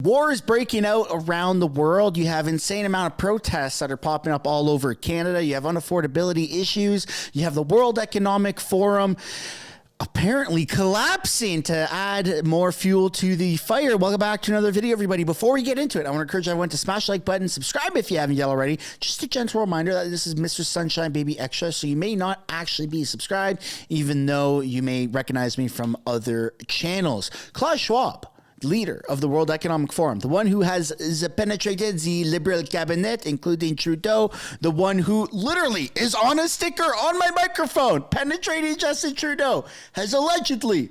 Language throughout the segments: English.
War is breaking out around the world. You have insane amount of protests that are popping up all over Canada. You have unaffordability issues. You have the World Economic Forum apparently collapsing to add more fuel to the fire. Welcome back to another video, everybody. Before we get into it, I want to encourage everyone to smash the like button, subscribe if you haven't yet already. Just a gentle reminder that this is Mr. Sunshine Baby Extra, so you may not actually be subscribed, even though you may recognize me from other channels. Klaus Schwab, leader of the World Economic Forum, the one who has penetrated the Liberal cabinet, including Trudeau, the one who literally is on a sticker on my microphone, penetrating Justin Trudeau, has allegedly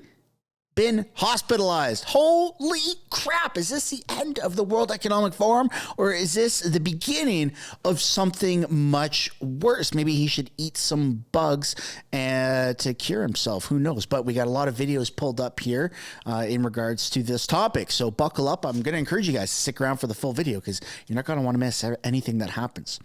been hospitalized. Holy crap. Is this the end of the World Economic Forum, or is this the beginning of something much worse? Maybe he should eat some bugs to cure himself. Who knows? But we got a lot of videos pulled up here in regards to this topic. So buckle up. I'm going to encourage you guys to stick around for the full video because you're not going to want to miss anything that happens.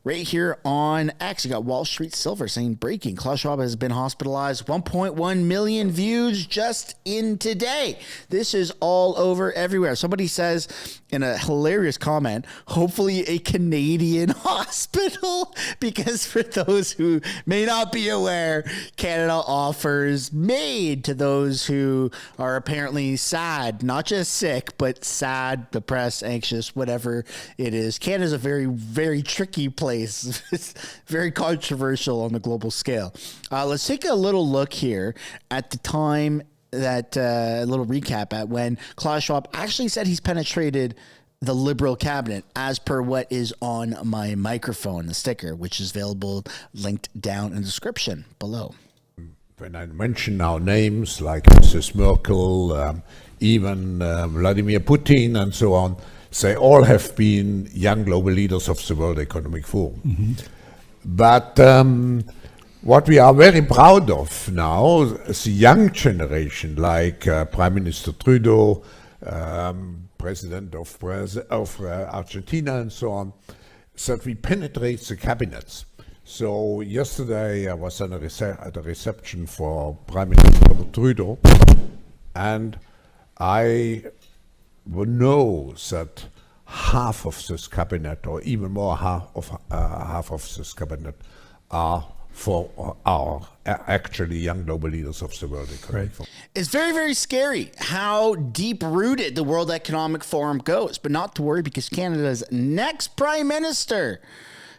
Right here on X, you got Wall Street Silver saying breaking. Klaus Schwab has been hospitalized. 1.1 million views just in today. This is all over everywhere. Somebody says in a hilarious comment, hopefully a Canadian hospital, because for those who may not be aware, Canada offers MAID to those who are apparently sad, not just sick, but sad, depressed, anxious, whatever it is. Canada's a very, very tricky place. It's very controversial on the global scale. Let's take a little look here at the time that a little recap at when Klaus Schwab actually said he's penetrated the Liberal cabinet, as per what is on my microphone, the sticker, which is available, linked down in the description below. When I mention now names like Mrs. Merkel, even Vladimir Putin and so on, they all have been young global leaders of the World Economic Forum. Mm-hmm. But what we are very proud of now, the young generation, like Prime Minister Trudeau, President of Argentina and so on, that we penetrate the cabinets. So yesterday I was at a reception for Prime Minister Trudeau, and I know that half of this cabinet, or even more, half of this cabinet are actually young global leaders of the World Economic Forum. It's very, very scary how deep-rooted the World Economic Forum goes, but not to worry, because Canada's next Prime Minister,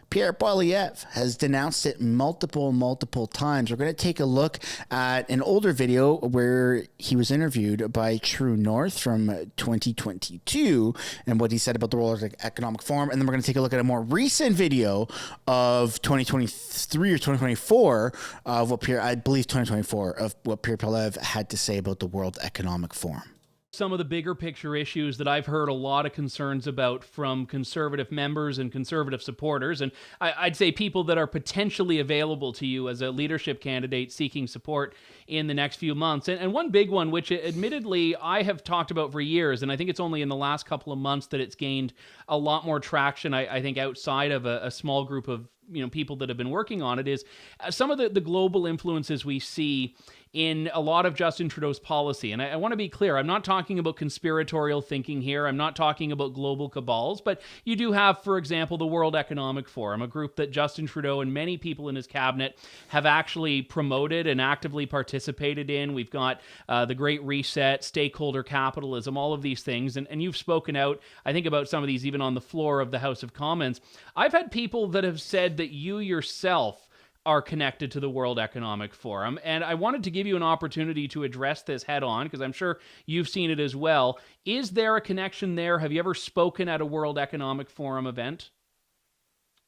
Pierre Poilievre, has denounced it multiple times. We're going to take a look at an older video where he was interviewed by True North from 2022 and what he said about the World Economic Forum. And then we're going to take a look at a more recent video of 2023 or 2024 of what Pierre, I believe 2024, of what Pierre Poilievre had to say about the World Economic Forum. Some of the bigger picture issues that I've heard a lot of concerns about from conservative members and conservative supporters, and I'd say people that are potentially available to you as a leadership candidate seeking support in the next few months. And one big one, which admittedly I have talked about for years, and I think it's only in the last couple of months that it's gained a lot more traction, I think outside of a small group of people that have been working on it, is some of the global influences we see in a lot of Justin Trudeau's policy. And I want to be clear, I'm not talking about conspiratorial thinking here. I'm not talking about global cabals, but you do have, for example, the World Economic Forum, a group that Justin Trudeau and many people in his cabinet have actually promoted and actively participated in. We've got the Great Reset, stakeholder capitalism, all of these things. And you've spoken out, I think, about some of these even on the floor of the House of Commons. I've had people that have said that you yourself are connected to the World Economic Forum. And I wanted to give you an opportunity to address this head on, because I'm sure you've seen it as well. Is there a connection there? Have you ever spoken at a World Economic Forum event?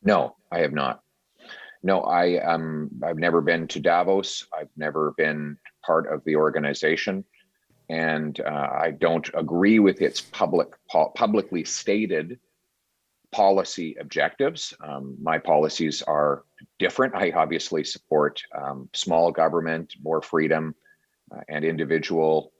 No, I have not. No, I've never been to Davos. I've never been part of the organization. And I don't agree with its publicly stated policy objectives. My policies are different. I obviously support small government, more freedom, and individual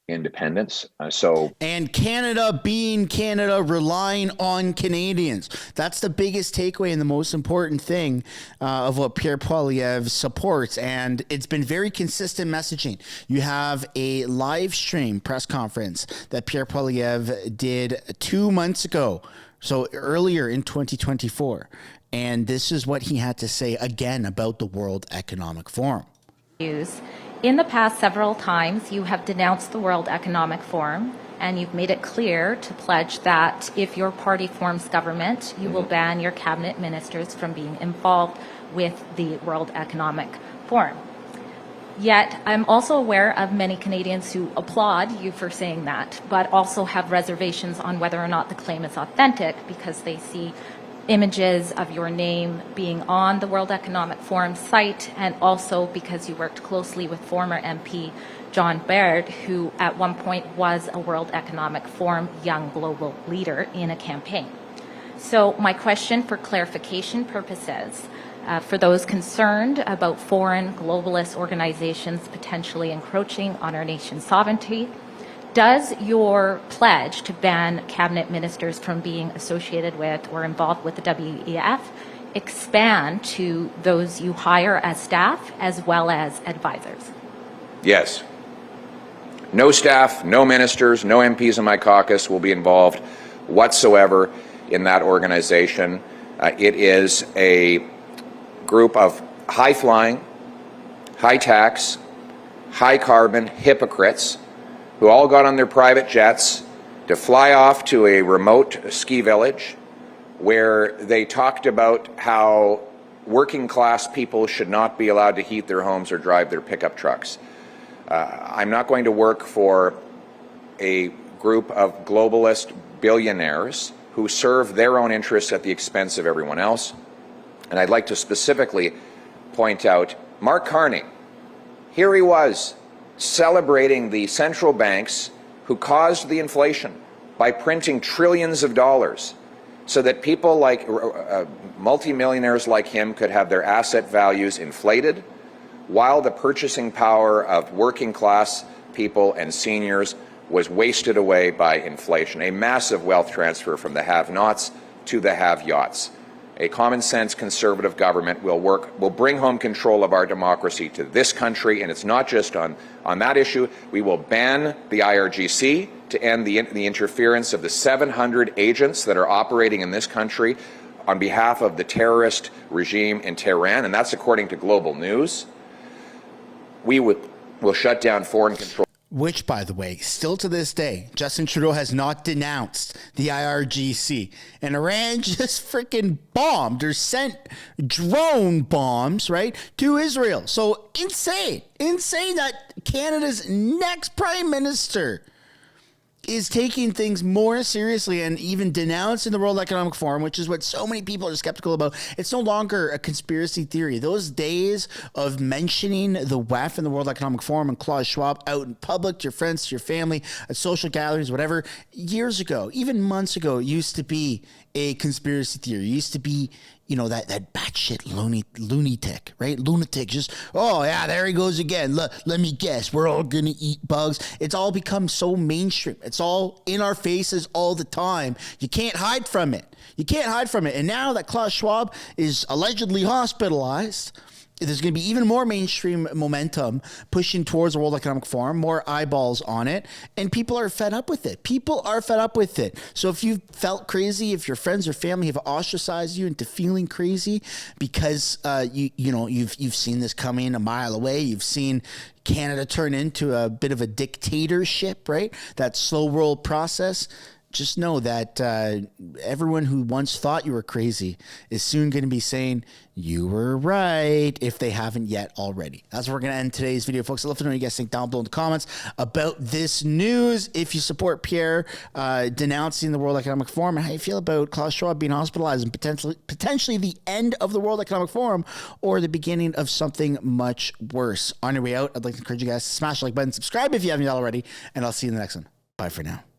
independence. So And Canada being Canada, relying on Canadians. That's the biggest takeaway and the most important thing of what Pierre Poilievre supports. And it's been very consistent messaging. You have a live stream press conference that Pierre Poilievre did 2 months ago, so earlier in 2024. And this is what he had to say again about the World Economic Forum. In the past several times, you have denounced the World Economic Forum, and you've made it clear to pledge that if your party forms government, you will ban your cabinet ministers from being involved with the World Economic Forum. Yet, I'm also aware of many Canadians who applaud you for saying that, but also have reservations on whether or not the claim is authentic because they see images of your name being on the World Economic Forum site, and also because you worked closely with former MP John Baird, who at one point was a World Economic Forum young global leader in a campaign. So my question for clarification purposes, for those concerned about foreign globalist organizations potentially encroaching on our nation's sovereignty, does your pledge to ban cabinet ministers from being associated with or involved with the WEF expand to those you hire as staff as well as advisors? yes, no staff, no ministers, no MPs in my caucus will be involved whatsoever in that organization. It is a group of high-flying, high-tax, high-carbon hypocrites who all got on their private jets to fly off to a remote ski village where they talked about how working class people should not be allowed to heat their homes or drive their pickup trucks. I'm not going to work for a group of globalist billionaires who serve their own interests at the expense of everyone else. And I'd like to specifically point out Mark Carney. Here he was, celebrating the central banks who caused the inflation by printing trillions of dollars so that people like multimillionaires like him could have their asset values inflated while the purchasing power of working class people and seniors was wasted away by inflation. A massive wealth transfer from the have-nots to the have-yachts. A common-sense conservative government will bring home control of our democracy to this country, and it's not just on that issue. We will ban the IRGC to end the interference of the 700 agents that are operating in this country on behalf of the terrorist regime in Tehran, and that's according to Global News. We will shut down foreign control. Which, by the way, still to this day, Justin Trudeau has not denounced the IRGC. And Iran just freaking bombed or sent drone bombs, right, to Israel. So insane that Canada's next prime minister is taking things more seriously and even denouncing the World Economic Forum, which is what so many people are skeptical about. It's no longer a conspiracy theory. Those days of mentioning the WEF and the World Economic Forum and Klaus Schwab out in public to your friends, to your family, at social gatherings, whatever, years ago, even months ago, it used to be a conspiracy theory. It used to be, that batshit lunatic, right? Lunatic, just, oh yeah, there he goes again. Let me guess, we're all gonna eat bugs. It's all become so mainstream. It's all in our faces all the time. You can't hide from it. And now that Klaus Schwab is allegedly hospitalized, there's going to be even more mainstream momentum pushing towards the World Economic Forum, more eyeballs on it, and people are fed up with it. So if you felt crazy, if your friends or family have ostracized you into feeling crazy because you've seen this coming a mile away, you've seen Canada turn into a bit of a dictatorship, right? That slow roll process. Just know that everyone who once thought you were crazy is soon going to be saying you were right, if they haven't yet already. That's where we're going to end today's video, folks. I'd love to know what you guys think down below in the comments about this news. If you support Pierre denouncing the World Economic Forum, and how you feel about Klaus Schwab being hospitalized and potentially the end of the World Economic Forum or the beginning of something much worse. On your way out, I'd like to encourage you guys to smash the like button, subscribe if you haven't yet already, and I'll see you in the next one. Bye for now.